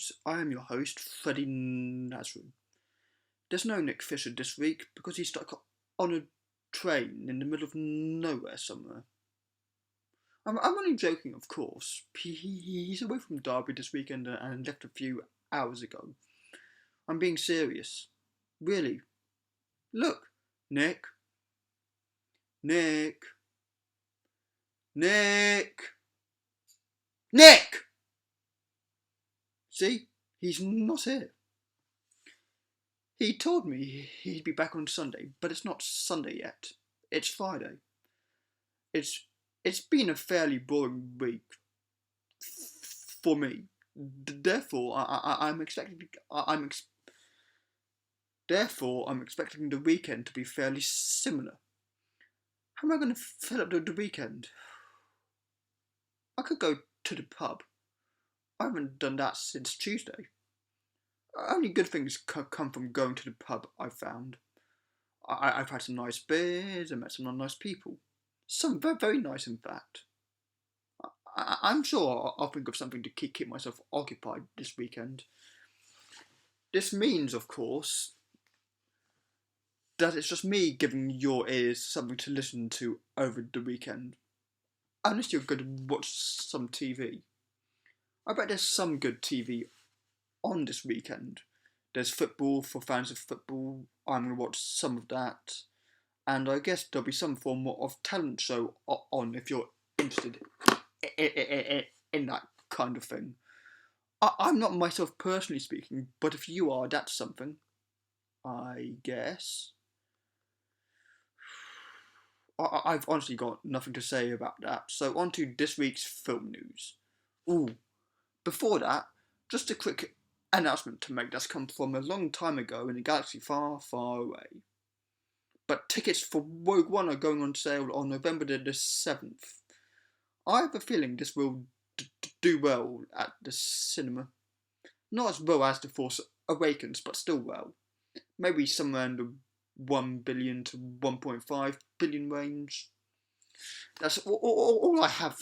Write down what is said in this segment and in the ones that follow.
News. I am your host, Freddie Nazareth. There's no Nick Fisher this week because he's stuck on a train in the middle of nowhere somewhere. I'm only joking, of course. He's away from Derby this weekend and left a few hours ago. I'm being serious. Really. Look, Nick. Nick. Nick. Nick! See? He's not here. He told me he'd be back on Sunday, but it's not Sunday yet. It's Friday. It's been a fairly boring week for me. Therefore, I'm expecting the weekend to be fairly similar. How am I going to fill up the weekend? I could go to the pub. I haven't done that since Tuesday. Only good things come from going to the pub, I've found. I've had some nice beers and met some nice people. Some very nice, in fact. I'm sure I'll think of something to keep myself occupied this weekend. This means, of course, that it's just me giving your ears something to listen to over the weekend. Unless you're going to watch some TV. I bet there's some good TV on this weekend. There's football for fans of football. I'm going to watch some of that. And I guess there'll be some form of talent show on if you're interested in that kind of thing. I'm not myself personally speaking, but if you are, that's something. I guess. I've honestly got nothing to say about that. So on to this week's film news. Before that, just a quick announcement to make that's come from a long time ago in a galaxy far, far away. But tickets for Rogue One are going on sale on November the 7th. I have a feeling this will do well at the cinema. Not as well as The Force Awakens, but still well. Maybe somewhere in the 1 billion to 1.5 billion range. That's all I have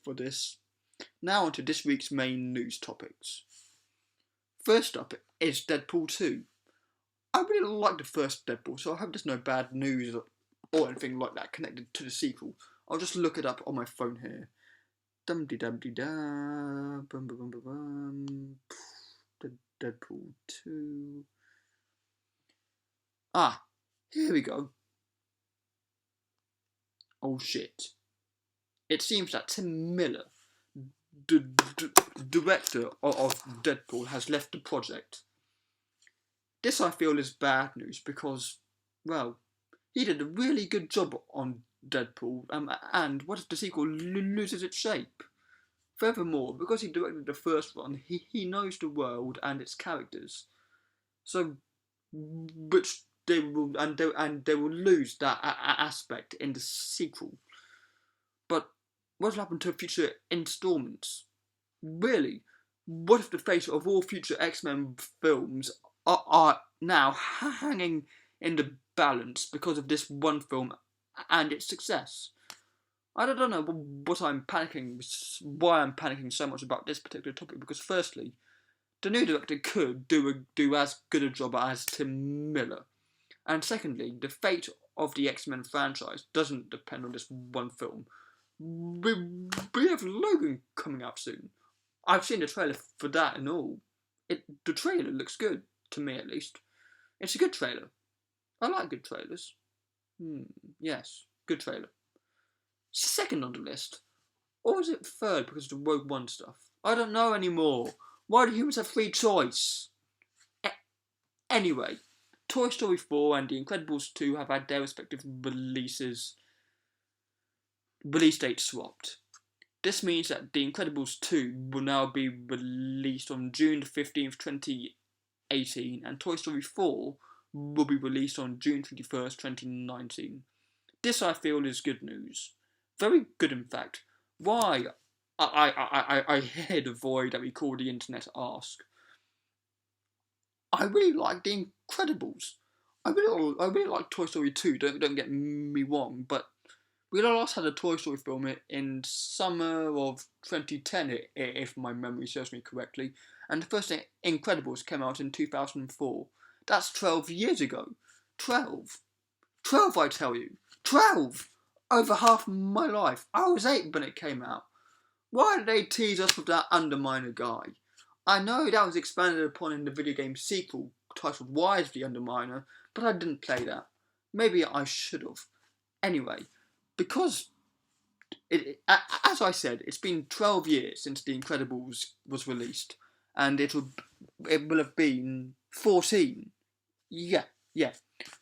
for this. Now on to this week's main news topics. First up is Deadpool 2. I really like the first Deadpool, so I hope there's no bad news or anything like that connected to the sequel. I'll just look it up on my phone here. Dum-de-dum-de-da, bum-bum-bum-bum. Deadpool 2. Here we go. Oh shit. It seems that Tim Miller, the director of Deadpool, has left the project. This I feel is bad news because, well, he did a really good job on Deadpool, and what if the sequel loses its shape? Furthermore, because he directed the first one, he knows the world and its characters, so which they will lose that aspect in the sequel. But what will happen to future installments? Really, what if the fate of all future X-Men films are now hanging in the balance because of this one film and its success? I don't know why I'm panicking so much about this particular topic, because firstly, the new director could do as good a job as Tim Miller. And secondly, the fate of the X-Men franchise doesn't depend on this one film. We have Logan coming out soon. I've seen the trailer for that and all. The trailer looks good, to me at least. It's a good trailer. I like good trailers. Yes, good trailer. Second on the list. Or is it third because of the Rogue One stuff? I don't know anymore. Why do humans have free choice? Anyway, Toy Story 4 and The Incredibles 2 have had their respective release dates swapped. This means that The Incredibles 2 will now be released on June 15th, 2018, and Toy Story 4 will be released on June 21st, 2019. This, I feel, is good news. Very good, in fact. Why? I hear the void that we call the internet ask. I really like The Incredibles. I really like Toy Story 2, don't get me wrong, but We last had a Toy Story film in summer of 2010, if my memory serves me correctly, and the first Incredibles came out in 2004. That's 12 years ago. 12. 12, I tell you. 12! Over half my life. I was 8 when it came out. Why did they tease us with that Underminer guy? I know that was expanded upon in the video game sequel titled Why is the Underminer, but I didn't play that. Maybe I should have. Anyway, because, as I said, it's been 12 years since The Incredibles was released, and it will have been 14. Yeah,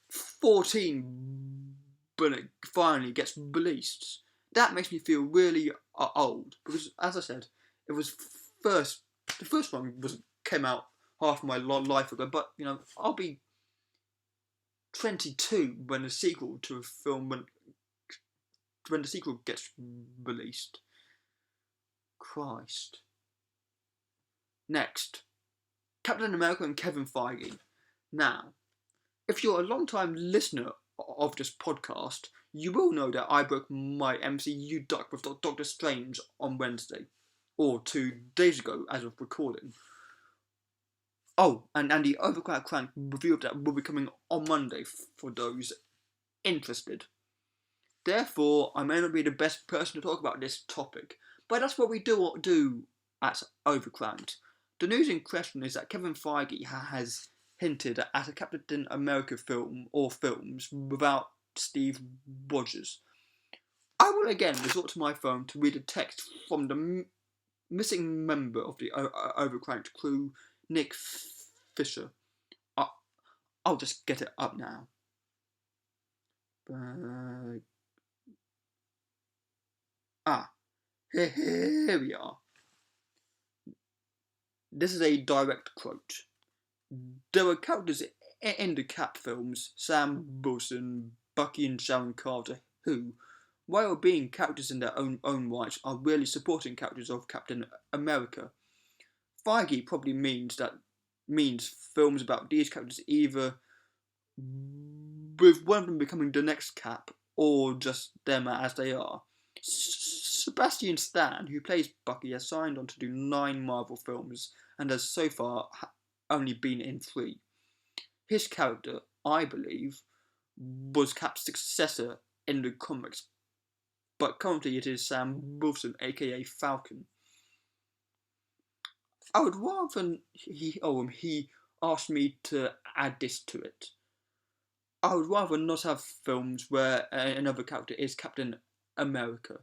14 when it finally gets released. That makes me feel really old, because, as I said, it was the first one came out half my life ago, but, I'll be 22 when the sequel to a film, when the sequel gets released. Christ. Next, Captain America and Kevin Feige. Now, if you're a long-time listener of this podcast, you will know that I broke my MCU duck with Doctor Strange on Wednesday, or 2 days ago as of recording. Oh, and the Overcranked review of that will be coming on Monday for those interested. Therefore, I may not be the best person to talk about this topic, but that's what we do at Overcranked. The news in question is that Kevin Feige has hinted at a Captain America film or films without Steve Rogers. I will again resort to my phone to read a text from the missing member of the Overcranked crew, Nick Fisher. I'll just get it up now. Here we are. This is a direct quote. There were characters in the Cap films, Sam Wilson, Bucky and Sharon Carter, who, while being characters in their own right, are really supporting characters of Captain America. Feige probably means films about these characters either with one of them becoming the next Cap or just them as they are. Sebastian Stan, who plays Bucky, has signed on to do 9 Marvel films and has so far only been in 3. His character, I believe, was Cap's successor in the comics, but currently it is Sam Wilson, aka Falcon. I would rather he asked me to add this to it. I would rather not have films where another character is Captain America.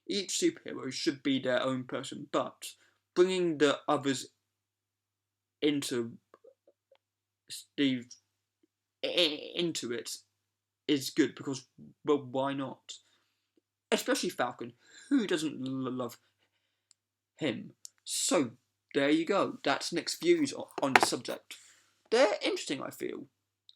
Each superhero should be their own person, but bringing the others into it is good because, well, why not? Especially Falcon. Who doesn't love him? So, there you go. That's Nick's views on the subject. They're interesting, I feel.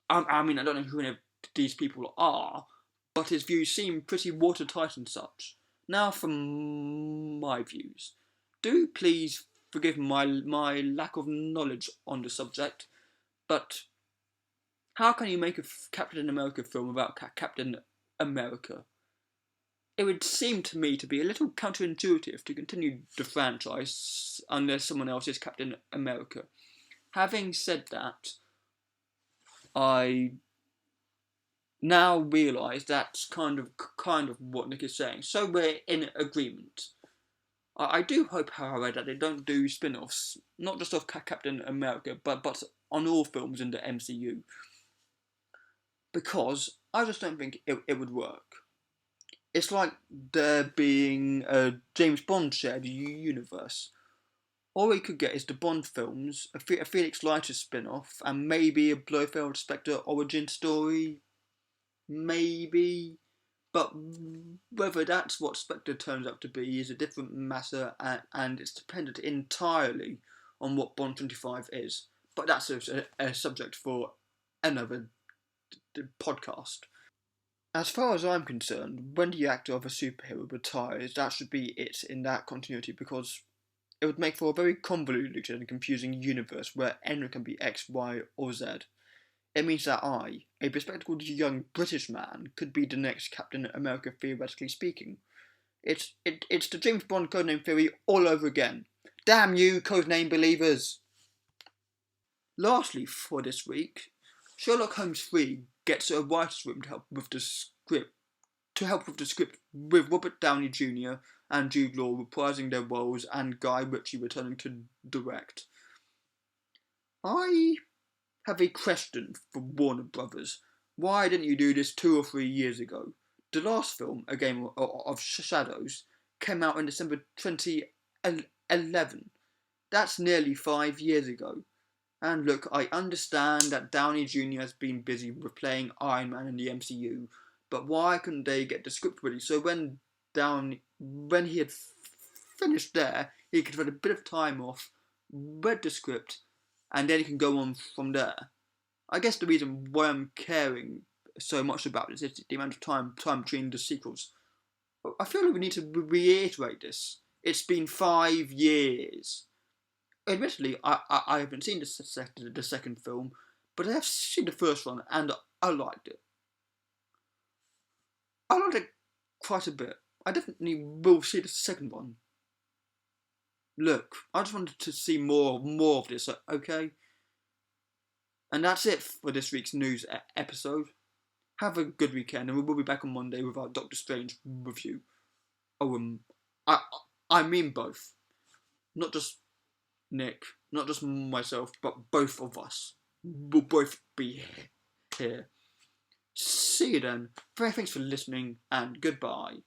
I mean, I don't know who any of these people are, but his views seem pretty watertight and such. Now for my views. Do please forgive my lack of knowledge on the subject, but how can you make a Captain America film about Captain America? It would seem to me to be a little counterintuitive to continue the franchise unless someone else is Captain America. Having said that, I now realise that's kind of what Nick is saying. So we're in agreement. I do hope, however, that they don't do spin-offs, not just of Captain America, but on all films in the MCU. Because I just don't think it would work. It's like there being a James Bond shared universe. All we could get is the Bond films, a Felix Leiter spin-off, and maybe a Blofeld Spectre origin story. Maybe. But whether that's what Spectre turns out to be is a different matter, and it's dependent entirely on what Bond 25 is. But that's a subject for another podcast. As far as I'm concerned, when the actor of a superhero retires, that should be it in that continuity, because it would make for a very convoluted and confusing universe where anyone can be X, Y, or Z. It means that I, a bespectacled young British man, could be the next Captain America, theoretically speaking. It's the James Bond codename theory all over again. Damn you, codename believers! Lastly, for this week, Sherlock Holmes 3 gets a writer's room to help with the script. With Robert Downey Jr. and Jude Law reprising their roles and Guy Ritchie returning to direct. I have a question for Warner Brothers. Why didn't you do this 2 or 3 years ago? The last film, A Game of Shadows, came out in December 2011. That's nearly 5 years ago. And look, I understand that Downey Jr. has been busy with playing Iron Man in the MCU, but why couldn't they get the script ready so when he had finished there, he could have had a bit of time off, read the script, and then he can go on from there. I guess the reason why I'm caring so much about this is the amount of time between the sequels. I feel like we need to reiterate this. It's been 5 years. Admittedly, I haven't seen the second film, but I have seen the first one and I liked it. I liked it quite a bit. I definitely will see the second one. Look, I just wanted to see more of this, okay? And that's it for this week's news episode. Have a good weekend, and we'll be back on Monday with our Doctor Strange review. Oh, I mean both. Not just Nick, not just myself, but both of us. We'll both be here. See you then. Thanks for listening, and goodbye.